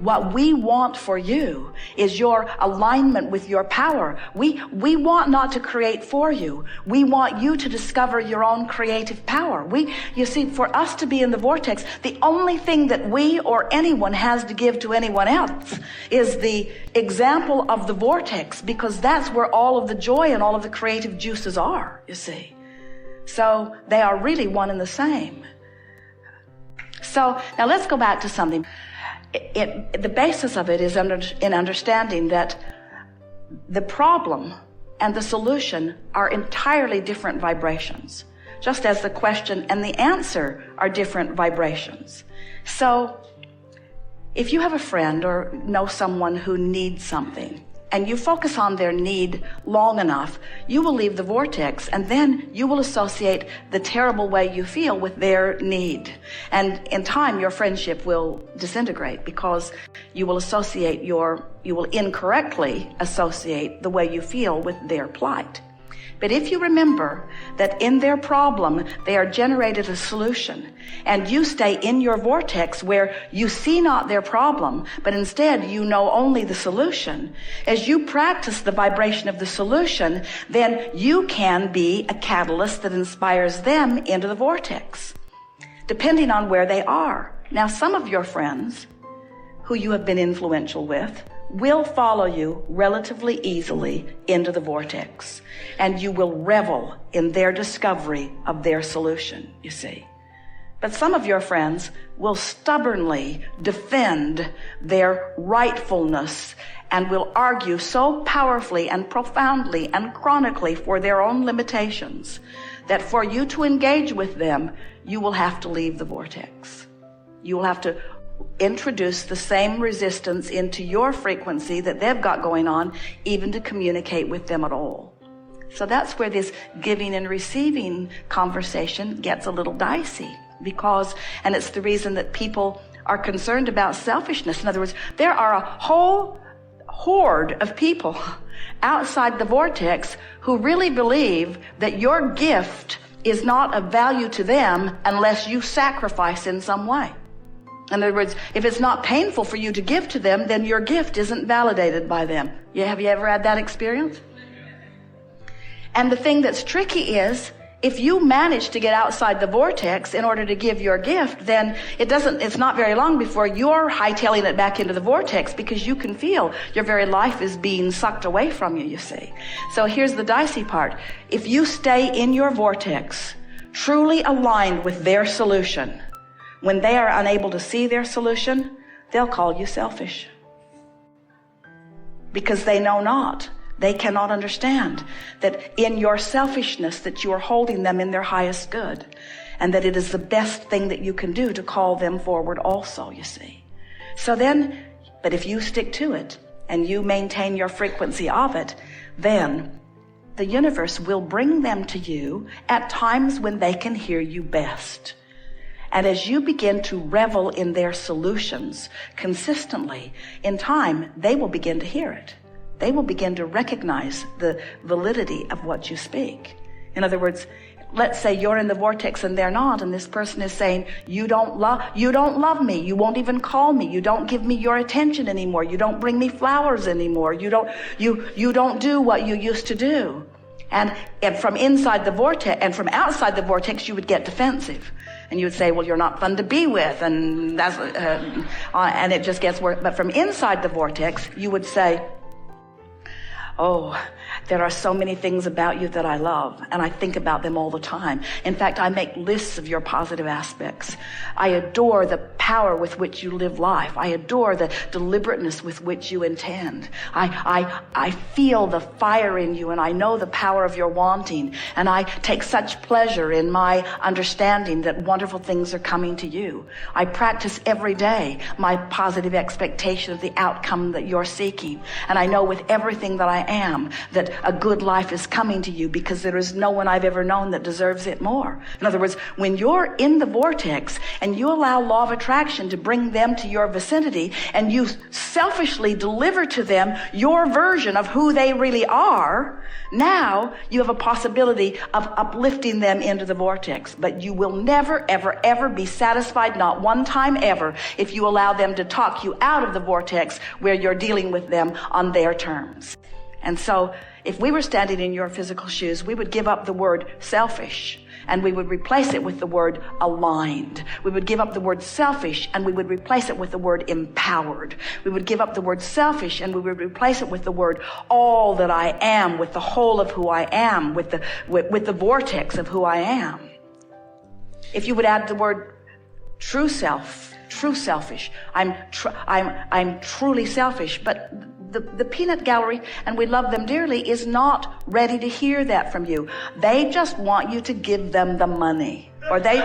What we want for you is your alignment with your power. We want not to create for you. We want you to discover your own creative power. You see, for us to be in the vortex, the only thing that we or anyone has to give to anyone else is the example of the vortex, because that's where all of the joy and all of the creative juices are, you see. So they are really one and the same. So now let's go back to something. The basis of it is in understanding that the problem and the solution are entirely different vibrations, just as the question and the answer are different vibrations. So if you have a friend or know someone who needs something, and you focus on their need long enough, you will leave the vortex, and then you will associate the terrible way you feel with their need. And in time, your friendship will disintegrate, because you will incorrectly associate the way you feel with their plight. But if you remember that in their problem, they are generated a solution, and you stay in your vortex where you see not their problem, but instead you know only the solution, as you practice the vibration of the solution, then you can be a catalyst that inspires them into the vortex, depending on where they are. Now, some of your friends who you have been influential with will follow you relatively easily into the vortex, and you will revel in their discovery of their solution, you see. But some of your friends will stubbornly defend their rightfulness and will argue so powerfully and profoundly and chronically for their own limitations that for you to engage with them, you will have to leave the vortex. You will have to introduce the same resistance into your frequency that they've got going on, even to communicate with them at all. So that's where this giving and receiving conversation gets a little dicey, and it's the reason that people are concerned about selfishness. In other words, there are a whole horde of people outside the vortex who really believe that your gift is not of value to them unless you sacrifice in some way. In other words, if it's not painful for you to give to them, then your gift isn't validated by them. Have you ever had that experience? And the thing that's tricky is, if you manage to get outside the vortex in order to give your gift, then it's not very long before you're hightailing it back into the vortex, because you can feel your very life is being sucked away from you, you see. So here's the dicey part. If you stay in your vortex, truly aligned with their solution, when they are unable to see their solution, they'll call you selfish, because they know not. They cannot understand that in your selfishness that you are holding them in their highest good, and that it is the best thing that you can do to call them forward also, you see. So then, but if you stick to it and you maintain your frequency of it, then the universe will bring them to you at times when they can hear you best. And as you begin to revel in their solutions consistently, in time, they will begin to hear it. They will begin to recognize the validity of what you speak. In other words, let's say you're in the vortex and they're not, and this person is saying, you don't love me, you won't even call me, you don't give me your attention anymore, you don't bring me flowers anymore, you don't do what you used to do. And from inside the vortex and from outside the vortex, you would get defensive. And you would say, well, you're not fun to be with, and that's and it just gets worse. But from inside the vortex, you would say, oh, there are so many things about you that I love, and I think about them all the time. In fact, I make lists of your positive aspects. I adore the power with which you live life. I adore the deliberateness with which you intend. I feel the fire in you, and I know the power of your wanting, and I take such pleasure in my understanding that wonderful things are coming to you. I practice every day my positive expectation of the outcome that you're seeking, and I know with everything that I am, that a good life is coming to you because there is no one I've ever known that deserves it more. In other words, when you're in the vortex and you allow law of attraction to bring them to your vicinity and you selfishly deliver to them your version of who they really are, now you have a possibility of uplifting them into the vortex. But you will never, ever, ever be satisfied, not one time ever, if you allow them to talk you out of the vortex where you're dealing with them on their terms. And so if we were standing in your physical shoes, we would give up the word selfish and we would replace it with the word aligned. We would give up the word selfish and we would replace it with the word empowered. We would give up the word selfish and we would replace it with the word all that I am, with the whole of who I am, with the vortex of who I am. If you would add the word true self, true selfish, I'm truly selfish, but the peanut gallery, and we love them dearly, is not ready to hear that from you. They just want you to give them the money. Or they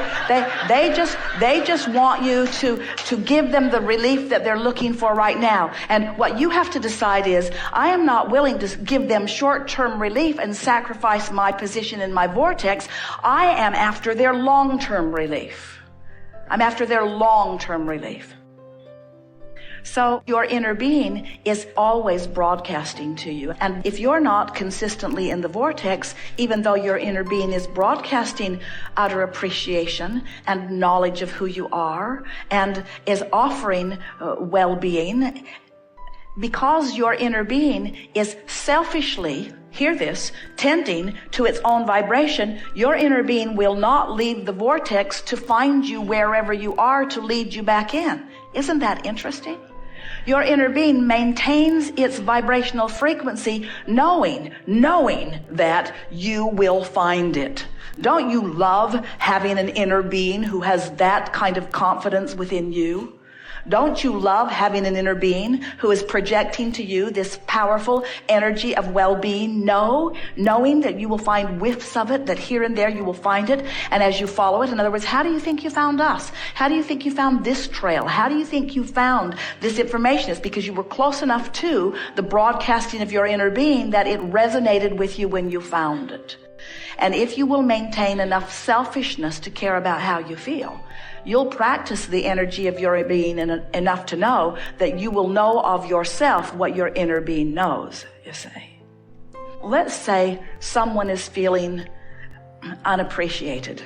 just want you to give them the relief that they're looking for right now. And what you have to decide is, I am not willing to give them short-term relief and sacrifice my position in my vortex. I am after their long-term relief. I'm after their long-term relief. So your inner being is always broadcasting to you. And if you're not consistently in the vortex, even though your inner being is broadcasting utter appreciation and knowledge of who you are and is offering well-being, because your inner being is selfishly, hear this, tending to its own vibration, your inner being will not leave the vortex to find you wherever you are to lead you back in. Isn't that interesting? Your inner being maintains its vibrational frequency knowing that you will find it. Don't you love having an inner being who has that kind of confidence within you? Don't you love having an inner being who is projecting to you this powerful energy of well-being, knowing that you will find whiffs of it, that here and there you will find it, and as you follow it, in other words, how do you think you found us? How do you think you found this trail? How do you think you found this information? It's because you were close enough to the broadcasting of your inner being that it resonated with you when you found it. And if you will maintain enough selfishness to care about how you feel, you'll practice the energy of your being enough to know that you will know of yourself what your inner being knows, you see. Let's say someone is feeling unappreciated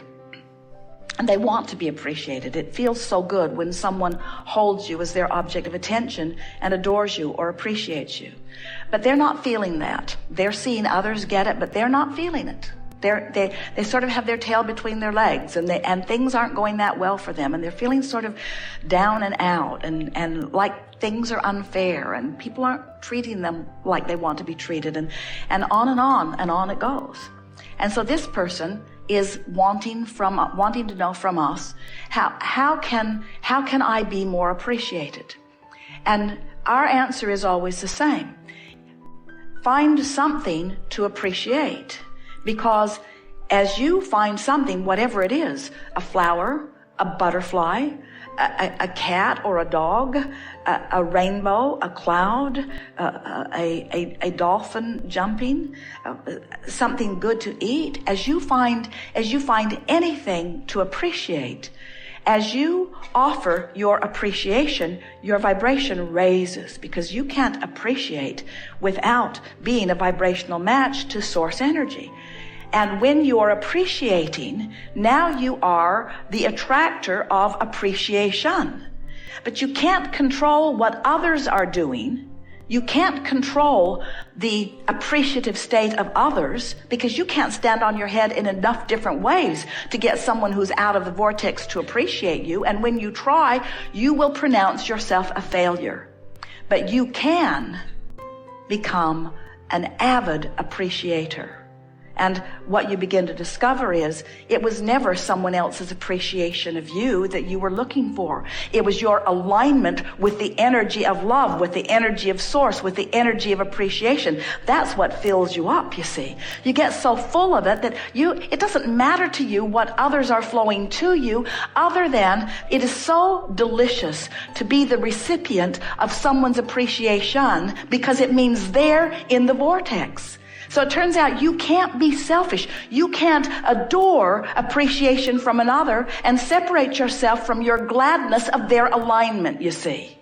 and they want to be appreciated. It feels so good when someone holds you as their object of attention and adores you or appreciates you. But they're not feeling that. They're seeing others get it, but they're not feeling it. They sort of have their tail between their legs and things aren't going that well for them and they're feeling sort of down and out and like things are unfair and people aren't treating them like they want to be treated and on it goes. And so this person is wanting to know from us, how can I be more appreciated? And our answer is always the same. Find something to appreciate. Because as you find something, whatever it is, a flower, a butterfly, a cat or a dog, a rainbow, a cloud, a dolphin jumping, something good to eat, as you find anything to appreciate, as you offer your appreciation, your vibration raises, because you can't appreciate without being a vibrational match to source energy. And when you are appreciating, now you are the attractor of appreciation. But you can't control what others are doing. You can't control the appreciative state of others because you can't stand on your head in enough different ways to get someone who's out of the vortex to appreciate you. And when you try, you will pronounce yourself a failure. But you can become an avid appreciator. And what you begin to discover is it was never someone else's appreciation of you that you were looking for. It was your alignment with the energy of love, with the energy of source, with the energy of appreciation. That's what fills you up, you see. You get so full of it that it doesn't matter to you what others are flowing to you, other than it is so delicious to be the recipient of someone's appreciation, because it means they're in the vortex. So it turns out you can't be selfish. You can't adore appreciation from another and separate yourself from your gladness of their alignment, you see.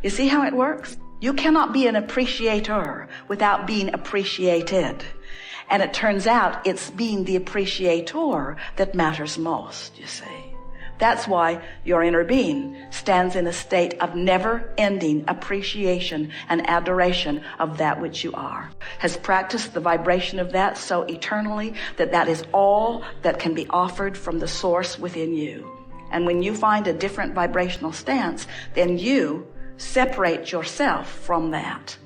You see how it works? You cannot be an appreciator without being appreciated. And it turns out it's being the appreciator that matters most, you see. That's why your inner being stands in a state of never-ending appreciation and adoration of that which you are. Has practiced the vibration of that so eternally that that is all that can be offered from the source within you. And when you find a different vibrational stance, then you separate yourself from that.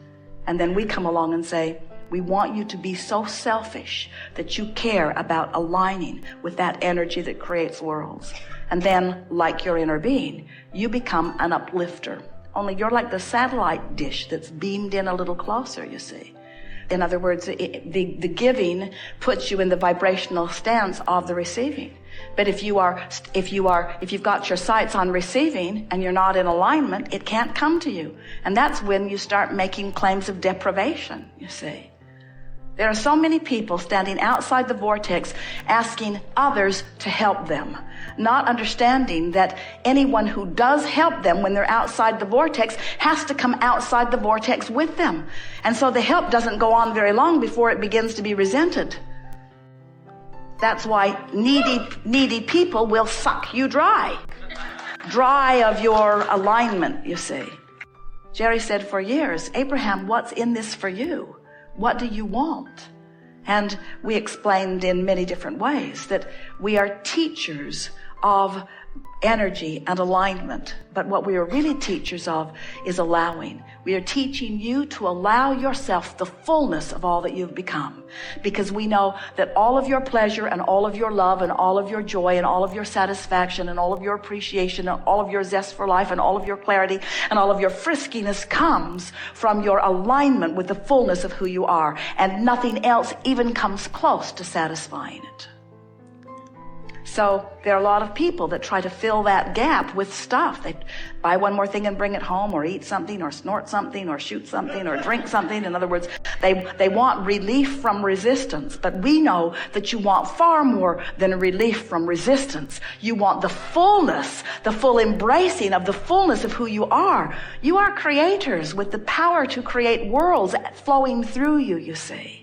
And then we come along and say, we want you to be so selfish that you care about aligning with that energy that creates worlds. And then, like your inner being, you become an uplifter. Only you're like the satellite dish that's beamed in a little closer, you see. In other words, the giving puts you in the vibrational stance of the receiving. But if you've got your sights on receiving and you're not in alignment, it can't come to you. And that's when you start making claims of deprivation, you see. There are so many people standing outside the vortex asking others to help them, not understanding that anyone who does help them when they're outside the vortex has to come outside the vortex with them. And so the help doesn't go on very long before it begins to be resented. That's why needy people will suck you dry of your alignment, you see. Jerry said for years, Abraham, what's in this for you? What do you want? And we explained in many different ways that we are teachers of energy and alignment. But what we are really teachers of is allowing. We are teaching you to allow yourself the fullness of all that you've become. Because we know that all of your pleasure and all of your love and all of your joy and all of your satisfaction and all of your appreciation and all of your zest for life and all of your clarity and all of your friskiness comes from your alignment with the fullness of who you are. And nothing else even comes close to satisfying it. So there are a lot of people that try to fill that gap with stuff. They buy one more thing and bring it home, or eat something, or snort something, or shoot something, or drink something. In other words, they want relief from resistance. But we know that you want far more than relief from resistance. You want the fullness, the full embracing of the fullness of who you are. You are creators with the power to create worlds flowing through you, you see.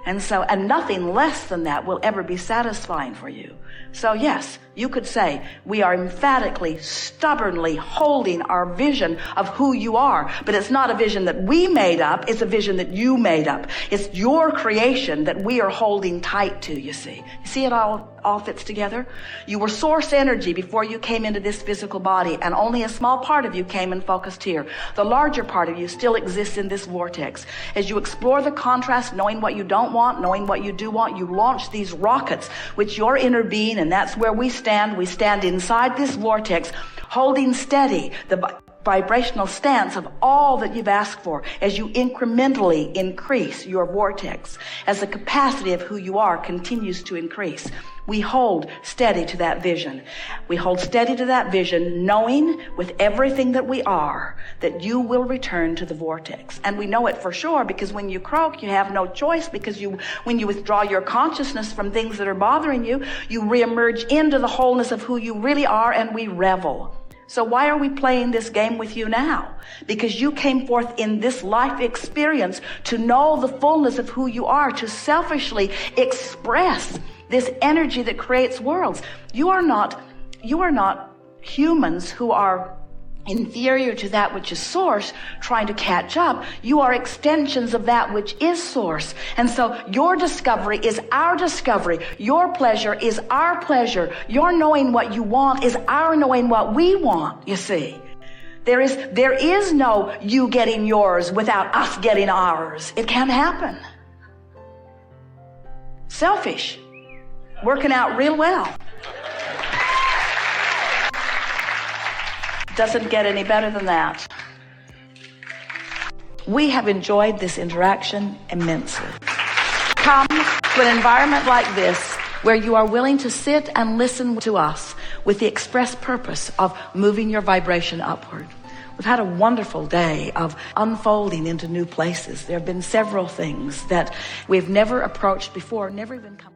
And nothing less than that will ever be satisfying for you. So yes, you could say we are emphatically, stubbornly holding our vision of who you are. But it's not a vision that we made up. It's a vision that you made up. It's your creation that we are holding tight to, you see. You see it all fits together? You were source energy before you came into this physical body, and only a small part of you came and focused here. The larger part of you still exists in this vortex. As you explore the contrast, knowing what you don't want, knowing what you do want, you launch these rockets, which your inner being, and that's where we stand. We stand inside this vortex, holding steady the vibrational stance of all that you've asked for as you incrementally increase your vortex, as the capacity of who you are continues to increase. We hold steady to that vision. We hold steady to that vision, knowing with everything that we are that you will return to the vortex. And we know it for sure because when you croak, you have no choice, because when you withdraw your consciousness from things that are bothering you, you reemerge into the wholeness of who you really are, and we revel. So why are we playing this game with you now? Because you came forth in this life experience to know the fullness of who you are, to selfishly express this energy that creates worlds. You are not humans who are inferior to that which is source, trying to catch up. You are extensions of that which is source. And so your discovery is our discovery. Your pleasure is our pleasure. Your knowing what you want is our knowing what we want, you see. There is no you getting yours without us getting ours. It can't happen. selfish, working out real well. Doesn't get any better than that. We have enjoyed this interaction immensely. Come to an environment like this where you are willing to sit and listen to us with the express purpose of moving your vibration upward. We've had a wonderful day of unfolding into new places. There have been several things that we've never approached before, never even come